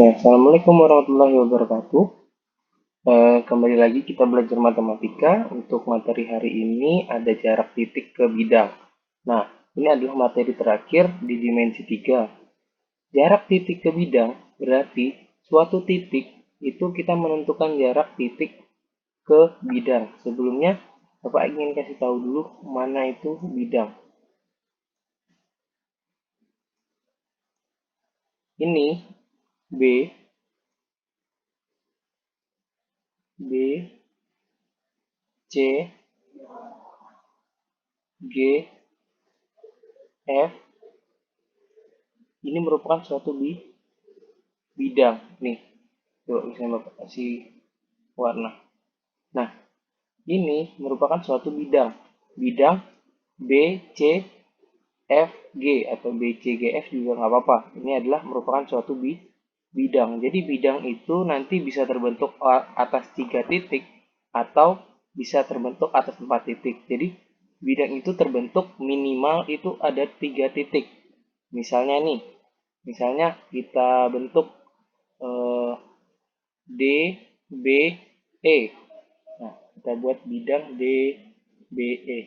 Ya, Assalamualaikum warahmatullahi wabarakatuh. Kembali lagi kita belajar matematika. Untuk materi hari ini ada jarak titik ke bidang. Nah, ini adalah materi terakhir di dimensi 3. Jarak titik ke bidang berarti suatu titik itu kita menentukan jarak titik ke bidang. Sebelumnya, Bapak ingin kasih tahu dulu mana itu bidang. Ini B, B, C, G, F. Ini merupakan suatu bidang. Nih, coba misalnya Bapak kasih warna. Nah, ini merupakan suatu bidang. Bidang B, C, F, G atau B, C, G, F juga nggak apa-apa. Ini adalah merupakan suatu bidang. Jadi bidang itu nanti bisa terbentuk atas 3 titik atau bisa terbentuk atas 4 titik. Jadi bidang itu terbentuk minimal itu ada 3 titik. Misalnya nih, misalnya kita bentuk eh, D, B, E. Nah, kita buat bidang D, B, E.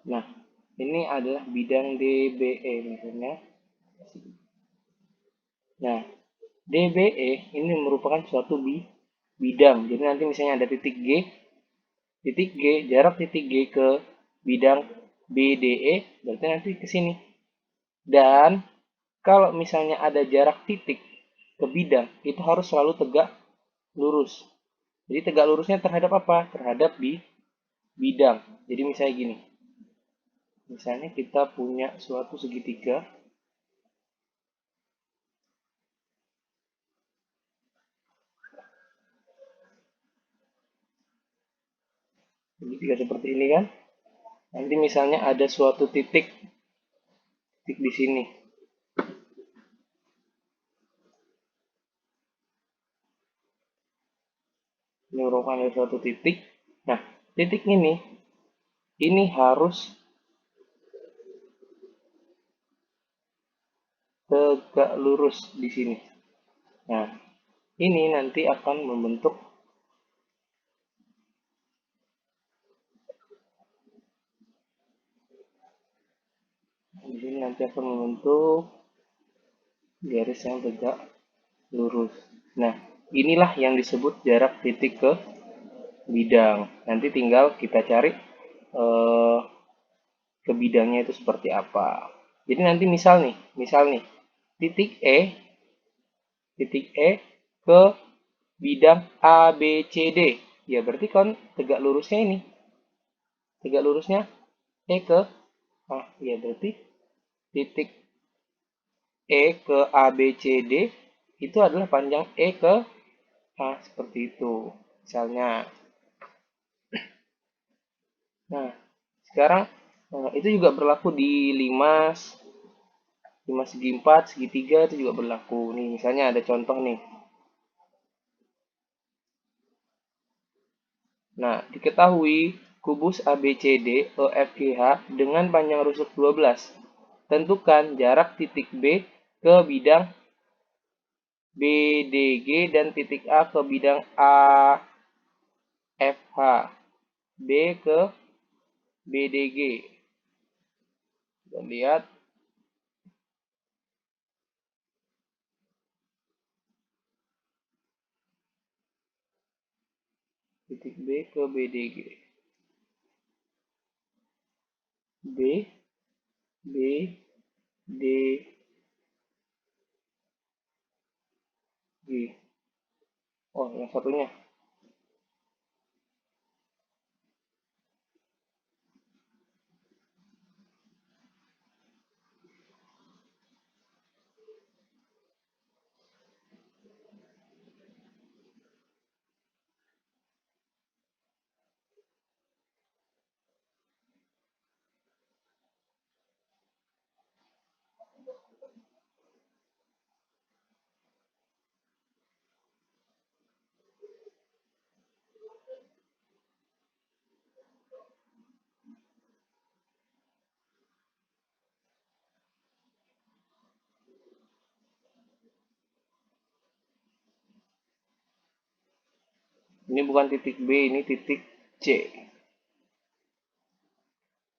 Nah, ini adalah bidang D, B, E misalnya. Nah, D, B, E ini merupakan suatu bidang. Jadi nanti misalnya ada titik G, jarak titik G ke bidang B, D, E, berarti nanti ke sini. Dan kalau misalnya ada jarak titik ke bidang, itu harus selalu tegak lurus. Jadi tegak lurusnya terhadap apa? Terhadap bidang. Jadi misalnya gini, misalnya kita punya suatu segitiga, segitiga seperti ini kan. Nanti misalnya ada suatu titik di sini. Ini merupakan suatu titik. Nah, titik ini harus tegak lurus di sini. Nah, ini nanti akan membentuk garis yang tegak lurus. Nah, inilah yang disebut jarak titik ke bidang. Nanti tinggal kita cari eh, ke bidangnya itu seperti apa. Jadi nanti misal nih, titik E, titik E ke bidang A, B, C, D. Ya berarti kan tegak lurusnya ini, tegak lurusnya E ke ya berarti titik E ke A, B, C, D itu adalah panjang E ke A seperti itu. Misalnya, nah sekarang itu juga berlaku di 5 segi 4, segitiga itu juga berlaku. Nih, misalnya ada contoh nih. Nah, diketahui kubus ABCD EFGH dengan panjang rusuk 12. Tentukan jarak titik B ke bidang BDG dan titik A ke bidang AFH. B ke BDG. Kita lihat titik B ke BDG. B, B, D, G. Oh, yang satunya. Ini bukan titik B, ini titik C.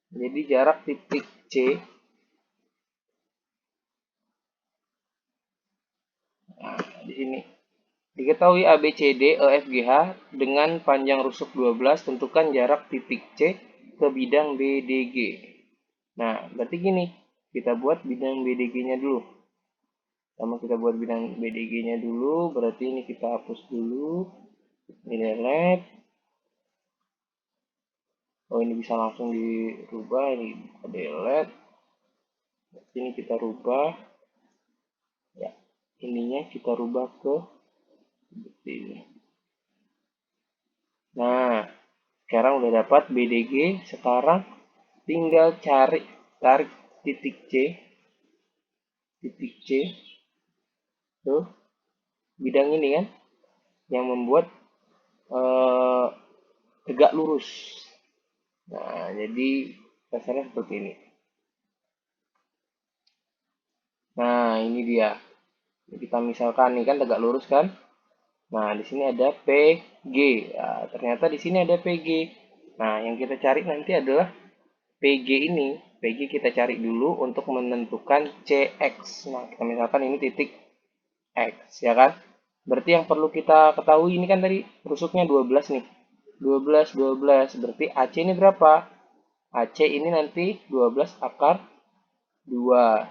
Jadi jarak titik C, nah, di sini. Diketahui ABCD EFGH dengan panjang rusuk 12, tentukan jarak titik C ke bidang BDG. Nah, berarti gini, kita buat bidang BDG-nya dulu. Sama kita buat bidang BDG-nya dulu, berarti ini kita hapus dulu. Ini delete. Oh, ini bisa langsung dirubah, ini kita delete. Ini kita rubah. Ya, ininya kita rubah ke seperti ini. Nah, sekarang udah dapat BDG, sekarang tinggal tarik titik C tuh bidang ini kan yang membuat tegak lurus. Nah, jadi dasarnya seperti ini. Nah, ini dia. Kita misalkan nih kan tegak lurus kan. Nah, di sini ada PG. Nah, ternyata di sini ada PG. Nah, yang kita cari nanti adalah PG ini. PG kita cari dulu untuk menentukan CX. Nah, kita misalkan ini titik X, ya kan? Berarti yang perlu kita ketahui ini kan tadi rusuknya 12 nih. 12, 12. Berarti AC ini berapa? AC ini nanti 12 akar 2.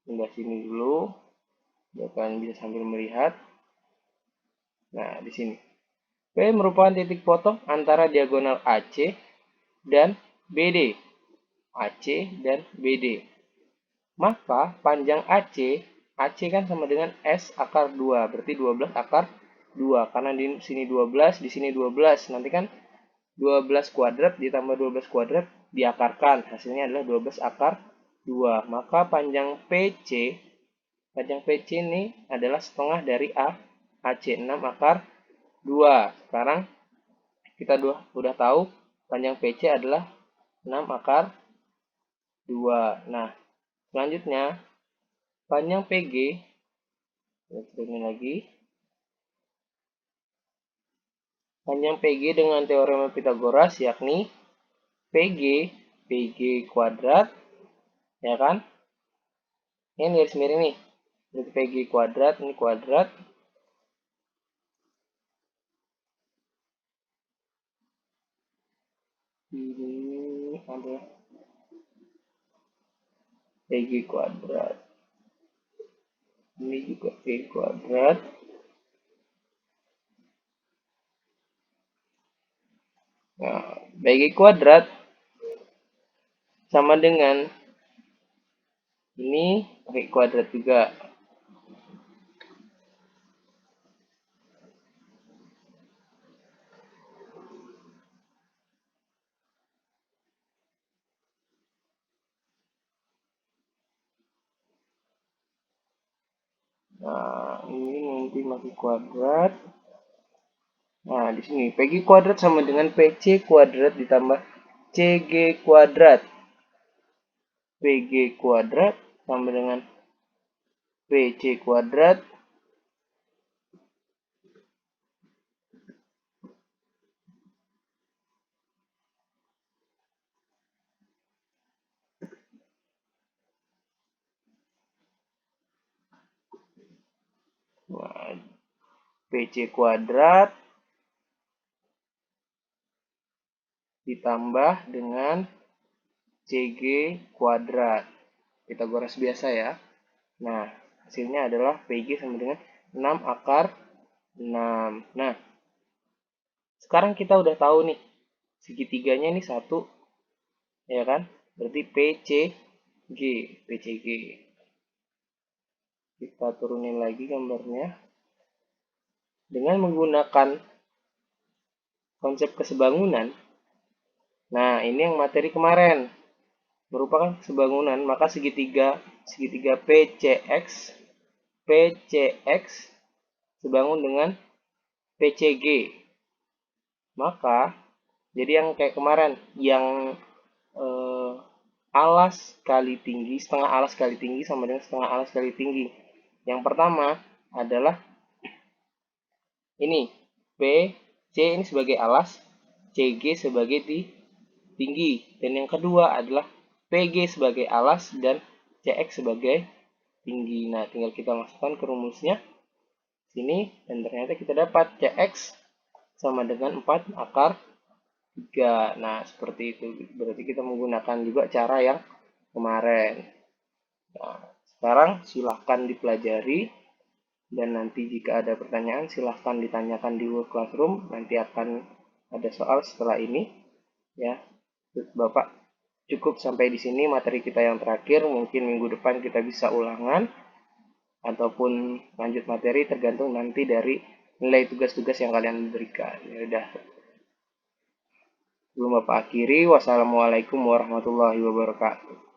Hingga sini dulu. Ya kan bisa sambil melihat. Nah, di sini. P merupakan titik potong antara diagonal AC dan BD. AC dan BD. Maka panjang AC kan sama dengan S akar 2. Berarti 12 akar 2. Karena di sini 12, di sini 12. Nanti kan 12 kuadrat ditambah 12 kuadrat diakarkan. Hasilnya adalah 12 akar 2. Maka panjang PC ini adalah setengah dari AC 6 akar 2. Sekarang kita udah tahu panjang PC adalah 6 akar 2. Nah, selanjutnya panjang PG, kita turunin lagi. Panjang PG dengan teorema Pitagoras yakni PG kuadrat, ya kan? Ini garis miring nih. Ini PG kuadrat, ini kuadrat. Ini ada PG kuadrat. Ini juga PG kuadrat. Nah, PG kuadrat sama dengan ini pakai kuadrat juga. Nah, ini nanti pakai kuadrat. Nah, di sini PG kuadrat sama dengan PC kuadrat ditambah CG kuadrat. PG kuadrat sama dengan PC kuadrat nah, PC kuadrat ditambah dengan CG kuadrat. Pitagoras biasa ya. Nah, hasilnya adalah PG sama dengan 6 akar 6. Nah, sekarang kita udah tahu nih, segitiganya ini 1, ya kan? Berarti PCG. Kita turunin lagi gambarnya. Dengan menggunakan konsep kesebangunan, nah ini yang materi kemarin, merupakan kesebangunan, maka segitiga PCX sebangun dengan PCG. Maka jadi yang kayak kemarin yang alas kali tinggi, setengah alas kali tinggi sama dengan setengah alas kali tinggi. Yang pertama adalah ini, PC ini sebagai alas, CG sebagai tinggi. Dan yang kedua adalah PG sebagai alas dan CX sebagai tinggi. Nah, tinggal kita masukkan ke rumusnya sini dan ternyata kita dapat CX sama dengan 4 akar 3. Nah, seperti itu. Berarti kita menggunakan juga cara yang kemarin. Nah, sekarang silahkan dipelajari dan nanti jika ada pertanyaan silahkan ditanyakan di Google Classroom. Nanti akan ada soal setelah ini. Ya, Bapak cukup sampai di sini materi kita yang terakhir. Mungkin minggu depan kita bisa ulangan ataupun lanjut materi tergantung nanti dari nilai tugas-tugas yang kalian berikan. Ya udah. Sebelum Bapak akhiri, wassalamualaikum warahmatullahi wabarakatuh.